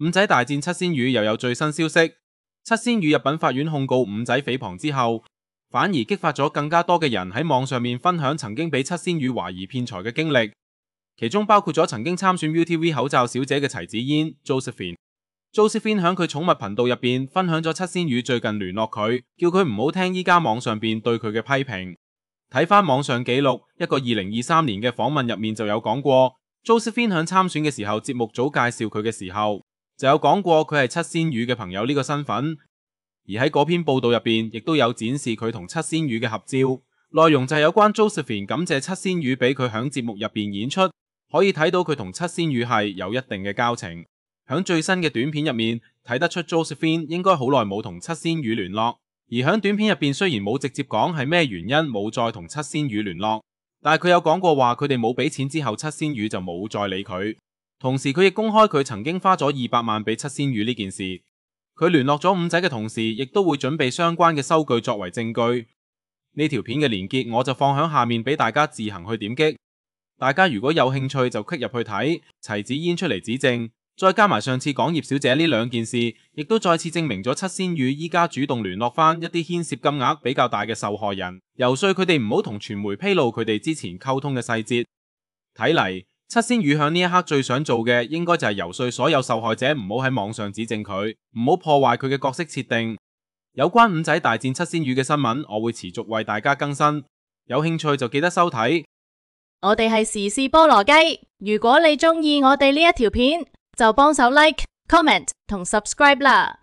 五仔大戰七仙魚又有最新消息，七仙魚入稟法院控告五仔誹謗之後，反而激發咗更加多嘅人喺網上面分享曾經俾七仙魚懷疑騙財嘅經歷，其中包括咗曾經參選 ViuTV 口罩小姐嘅齊子嫣 Josephine 響佢寵物頻道入邊分享咗七仙魚最近聯絡佢，叫佢唔好聽依家網上邊對佢嘅批評。睇翻網上記錄，一個2023年嘅訪問入面就有講過 ，Josephine 響參選嘅時候，節目組介紹佢嘅時候就有講過佢係七仙魚嘅朋友呢個身份，而喺嗰篇報道入邊亦都有展示佢同七仙魚嘅合照，內容就係有關 Josephine 感謝七仙魚俾佢響節目入邊演出，可以睇到佢同七仙魚係有一定嘅交情。響最新嘅短片入面睇得出 Josephine 應該好耐冇同七仙魚聯絡，而響短片入邊雖然冇直接講係咩原因冇再同七仙魚聯絡，但係佢有講過話佢哋冇俾錢之後七仙魚就冇再理佢。同時佢亦公開佢曾經花咗200萬俾七仙魚呢件事，佢聯絡咗五仔嘅同時亦都會準備相關嘅收據作為證據。呢條片嘅連結我就放響下面俾大家自行去點擊，大家如果有興趣就 click 入去睇。齊子嫣出嚟指證，再加埋上次港葉小姐呢兩件事，亦都再次證明咗七仙魚依家主動聯絡翻一啲牽涉金額比較大嘅受害人，游說佢哋唔好同傳媒披露佢哋之前溝通嘅細節。睇嚟七仙魚響呢一刻最想做嘅應該就係游說所有受害者唔好喺網上指證佢，唔好破壞佢嘅角色設定。有關五仔大戰七仙魚嘅新聞我會持續為大家更新，有興趣就記得收睇。我哋係時事菠蘿雞，如果你中意我哋呢一條片，就幫手 like、comment 同 subscribe 啦。